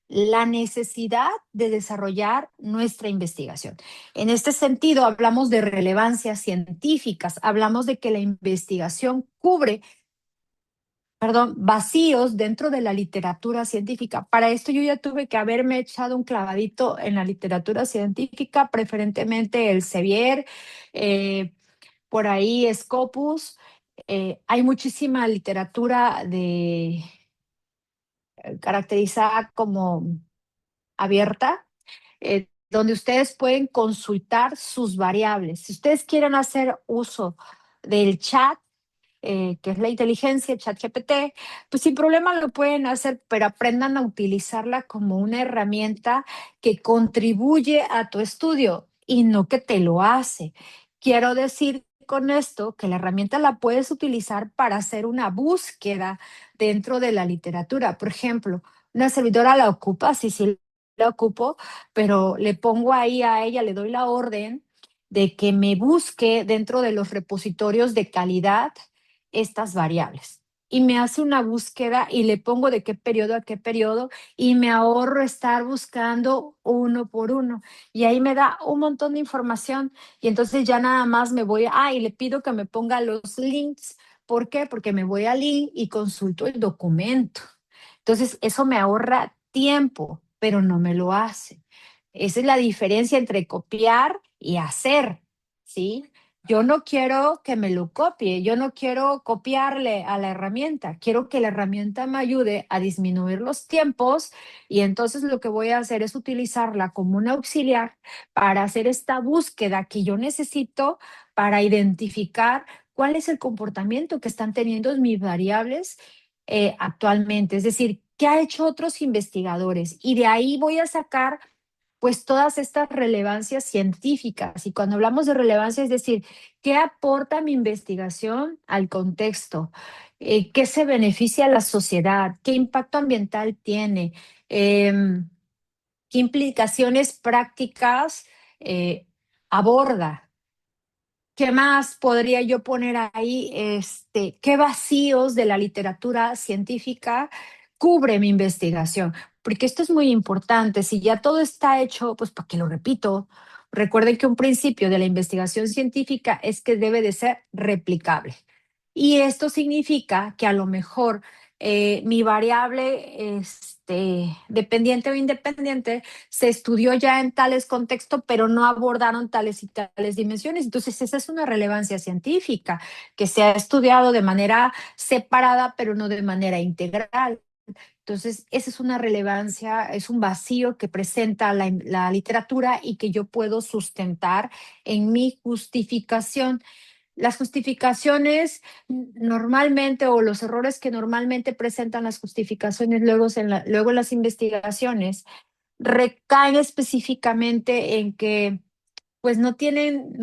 S1: la necesidad de desarrollar nuestra investigación. En este sentido, hablamos de relevancias científicas, hablamos de que la investigación cubre, perdón, vacíos dentro de la literatura científica. Para esto yo ya tuve que haberme echado un clavadito en la literatura científica, preferentemente el Sevier, por ahí Scopus. Hay muchísima literatura caracterizada como abierta, donde ustedes pueden consultar sus variables. Si ustedes quieren hacer uso del chat, que es la inteligencia, ChatGPT, pues sin problema lo pueden hacer, pero aprendan a utilizarla como una herramienta que contribuye a tu estudio y no que te lo hace. Quiero decir con esto que la herramienta la puedes utilizar para hacer una búsqueda dentro de la literatura. Por ejemplo, una servidora la ocupa, sí, sí la ocupo, pero le pongo ahí a ella, le doy la orden de que me busque dentro de los repositorios de calidad estas variables. Y me hace una búsqueda y le pongo de qué periodo a qué periodo y me ahorro estar buscando uno por uno. Y ahí me da un montón de información y entonces ya nada más me voy, y le pido que me ponga los links. ¿Por qué? Porque me voy al link y consulto el documento. Entonces, eso me ahorra tiempo, pero no me lo hace. Esa es la diferencia entre copiar y hacer, ¿sí? Yo no quiero que me lo copie, yo no quiero copiarle a la herramienta, quiero que la herramienta me ayude a disminuir los tiempos y entonces lo que voy a hacer es utilizarla como un auxiliar para hacer esta búsqueda que yo necesito para identificar cuál es el comportamiento que están teniendo mis variables actualmente. Es decir, ¿qué ha hecho otros investigadores? Y de ahí voy a sacar pues todas estas relevancias científicas. Y cuando hablamos de relevancia, es decir, ¿qué aporta mi investigación al contexto? ¿Qué se beneficia a la sociedad? ¿Qué impacto ambiental tiene? ¿Qué implicaciones prácticas aborda? ¿Qué más podría yo poner ahí? ¿Qué vacíos de la literatura científica cubre mi investigación? Porque esto es muy importante. Si ya todo está hecho, pues ¿para qué lo repito? Recuerden que un principio de la investigación científica es que debe de ser replicable. Y esto significa que a lo mejor mi variable dependiente o independiente se estudió ya en tales contextos, pero no abordaron tales y tales dimensiones. Entonces, esa es una relevancia científica que se ha estudiado de manera separada, pero no de manera integral. Entonces, esa es una relevancia, es un vacío que presenta la literatura y que yo puedo sustentar en mi justificación. Las justificaciones normalmente o los errores que normalmente presentan las justificaciones luego en las investigaciones recaen específicamente en que pues no tienen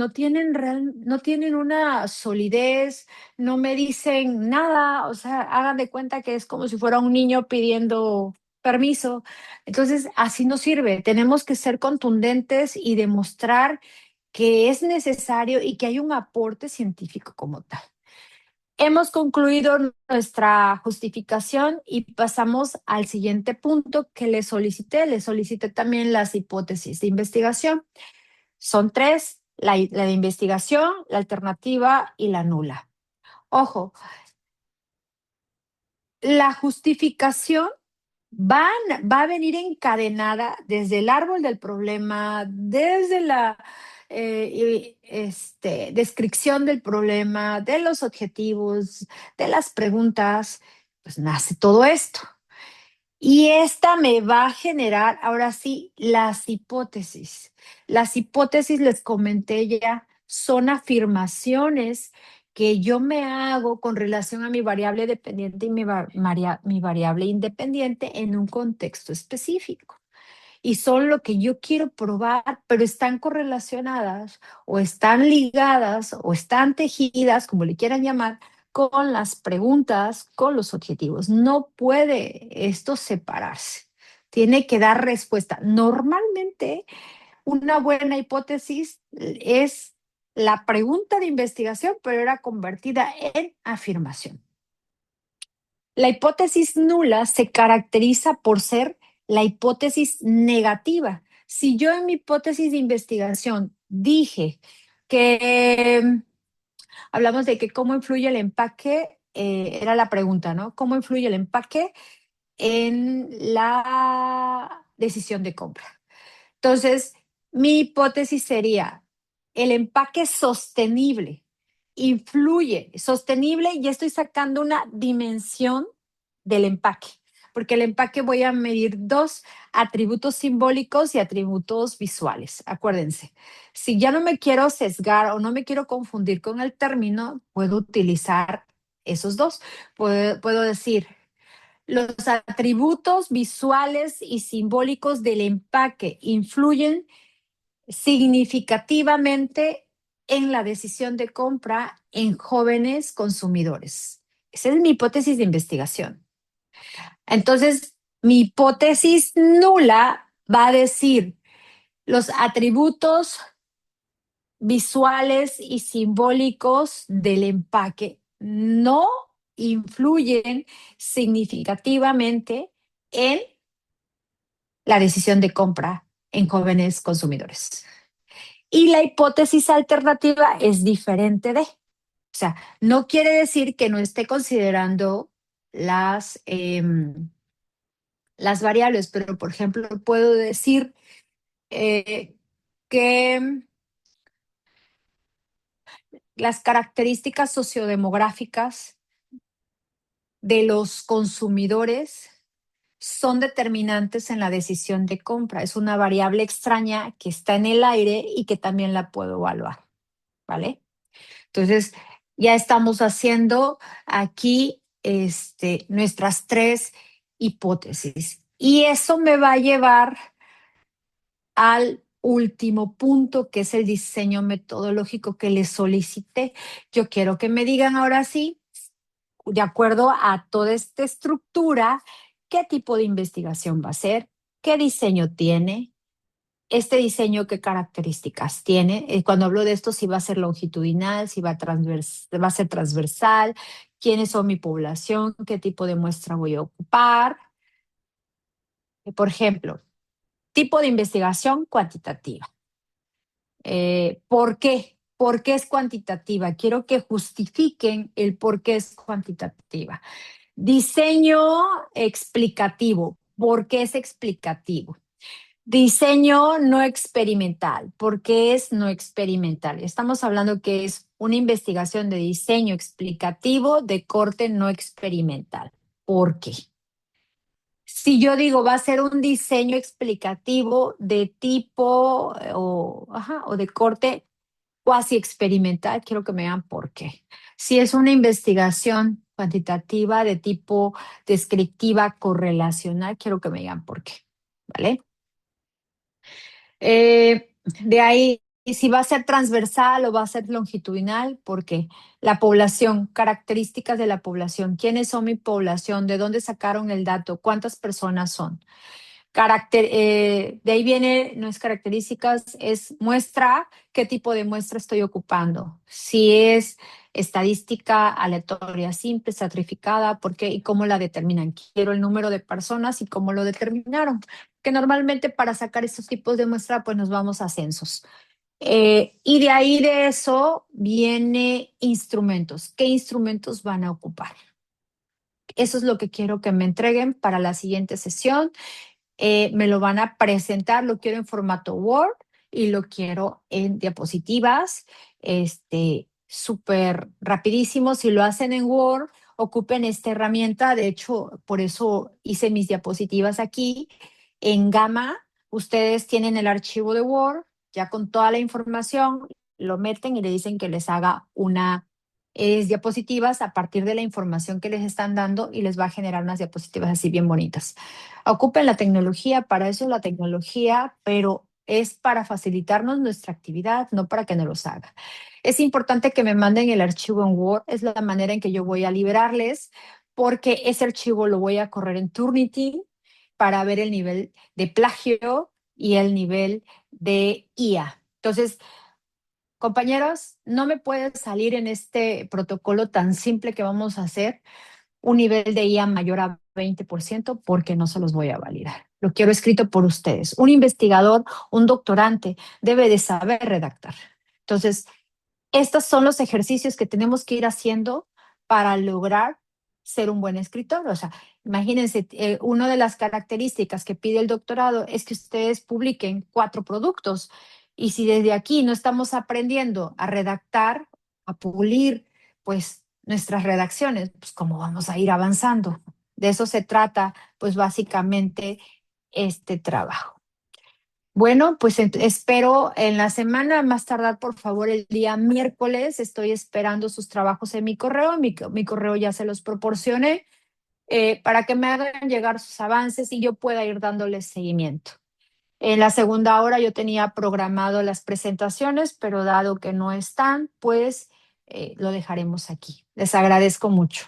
S1: una solidez, no me dicen nada, o sea, hagan de cuenta que es como si fuera un niño pidiendo permiso. Entonces, así no sirve. Tenemos que ser contundentes y demostrar que es necesario y que hay un aporte científico como tal. Hemos concluido nuestra justificación y pasamos al siguiente punto que le solicité. Le solicité también las hipótesis de investigación. Son tres, la de investigación, la alternativa y la nula. Ojo, la justificación va a venir encadenada desde el árbol del problema, desde la descripción del problema, de los objetivos, de las preguntas, pues nace todo esto. Y esta me va a generar, ahora sí, las hipótesis. Las hipótesis, les comenté ya, son afirmaciones que yo me hago con relación a mi variable dependiente y mi variable independiente en un contexto específico. Y son lo que yo quiero probar, pero están correlacionadas o están ligadas o están tejidas, como le quieran llamar, con las preguntas, con los objetivos. No puede esto separarse. Tiene que dar respuesta. Normalmente, una buena hipótesis es la pregunta de investigación, pero era convertida en afirmación. La hipótesis nula se caracteriza por ser la hipótesis negativa. Si yo en mi hipótesis de investigación dije que hablamos de que cómo influye el empaque, era la pregunta, ¿no? ¿Cómo influye el empaque en la decisión de compra? Entonces, mi hipótesis sería, el empaque sostenible influye, sostenible, y estoy sacando una dimensión del empaque, porque el empaque voy a medir dos atributos simbólicos y atributos visuales. Acuérdense, si ya no me quiero sesgar o no me quiero confundir con el término, puedo utilizar esos dos. Puedo decir, los atributos visuales y simbólicos del empaque influyen significativamente en la decisión de compra en jóvenes consumidores. Esa es mi hipótesis de investigación. Entonces, mi hipótesis nula va a decir los atributos visuales y simbólicos del empaque no influyen significativamente en la decisión de compra en jóvenes consumidores. Y la hipótesis alternativa es diferente de, o sea, no quiere decir que no esté considerando las variables, pero por ejemplo, puedo decir que las características sociodemográficas de los consumidores son determinantes en la decisión de compra. Es una variable extraña que está en el aire y que también la puedo evaluar, ¿vale? Entonces, ya estamos haciendo aquí nuestras tres hipótesis. Y eso me va a llevar al último punto, que es el diseño metodológico que les solicité. Yo quiero que me digan ahora sí, de acuerdo a toda esta estructura, qué tipo de investigación va a ser, qué diseño tiene, este diseño qué características tiene. Cuando hablo de esto, si va a ser longitudinal, si va a ser transversal, quiénes son mi población, qué tipo de muestra voy a ocupar. Por ejemplo, tipo de investigación cuantitativa. ¿Por qué? ¿Por qué es cuantitativa? Quiero que justifiquen el por qué es cuantitativa. Diseño explicativo. ¿Por qué es explicativo? Diseño no experimental. ¿Por qué es no experimental? Estamos hablando que es una investigación de diseño explicativo de corte no experimental. ¿Por qué? Si yo digo va a ser un diseño explicativo de tipo o de corte cuasi experimental, quiero que me digan por qué. Si es una investigación cuantitativa de tipo descriptiva correlacional, quiero que me digan por qué, ¿vale? De ahí, y si va a ser transversal o va a ser longitudinal, porque la población, características de la población, quiénes son mi población, de dónde sacaron el dato, cuántas personas son. De ahí viene, no es características, es muestra, qué tipo de muestra estoy ocupando. Si es estadística aleatoria, simple, estratificada, ¿por qué y cómo la determinan? Quiero el número de personas y cómo lo determinaron. Que normalmente para sacar estos tipos de muestra, pues nos vamos a censos. Y de ahí de eso viene instrumentos. ¿Qué instrumentos van a ocupar? Eso es lo que quiero que me entreguen para la siguiente sesión. Me lo van a presentar, lo quiero en formato Word y lo quiero en diapositivas, súper rapidísimo. Si lo hacen en Word, ocupen esta herramienta. De hecho, por eso hice mis diapositivas aquí. En Gama, ustedes tienen el archivo de Word, ya con toda la información, lo meten y le dicen que les haga una diapositivas a partir de la información que les están dando y les va a generar unas diapositivas así bien bonitas. Ocupen la tecnología, para eso la tecnología, pero es para facilitarnos nuestra actividad, no para que nos los haga. Es importante que me manden el archivo en Word, es la manera en que yo voy a liberarles, porque ese archivo lo voy a correr en Turnitin para ver el nivel de plagio y el nivel de IA. Entonces, compañeros, no me puede salir en este protocolo tan simple que vamos a hacer un nivel de IA mayor a 20% porque no se los voy a validar. Lo quiero escrito por ustedes. Un investigador, un doctorante debe de saber redactar. Entonces, estos son los ejercicios que tenemos que ir haciendo para lograr ser un buen escritor. O sea, imagínense, una de las características que pide el doctorado es que ustedes publiquen 4 productos. Y si desde aquí no estamos aprendiendo a redactar, a pulir, pues nuestras redacciones, pues cómo vamos a ir avanzando. De eso se trata, pues básicamente este trabajo. Bueno, pues espero en la semana, más tardar, por favor, el día miércoles. Estoy esperando sus trabajos en mi correo. Mi correo ya se los proporcioné para que me hagan llegar sus avances y yo pueda ir dándoles seguimiento. En la segunda hora yo tenía programado las presentaciones, pero dado que no están, pues lo dejaremos aquí. Les agradezco mucho.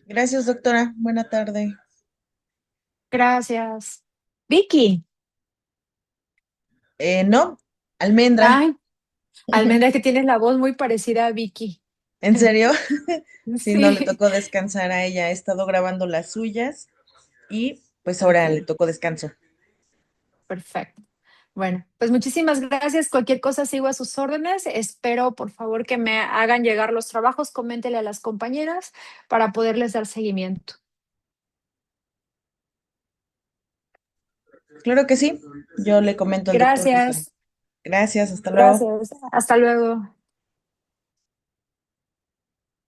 S2: Gracias, doctora. Buena tarde.
S1: Gracias. Vicky.
S2: No, almendra.
S1: Ay, Almendra, que tienes la voz muy parecida a Vicky.
S2: ¿En serio? Sí, no, le
S1: Sí,
S2: tocó descansar a ella. He estado grabando las suyas y pues ahora le
S1: ok,
S2: tocó descanso.
S1: perfecto. Bueno, pues muchísimas gracias. Cualquier cosa sigo a sus órdenes. Espero, por favor, que me hagan llegar los trabajos. Coméntele a las compañeras para poderles dar seguimiento.
S2: Claro que sí. Yo le comento al doctor Cristóbal.
S1: Gracias,
S2: Gracias, hasta luego.
S1: gracias. Hasta luego.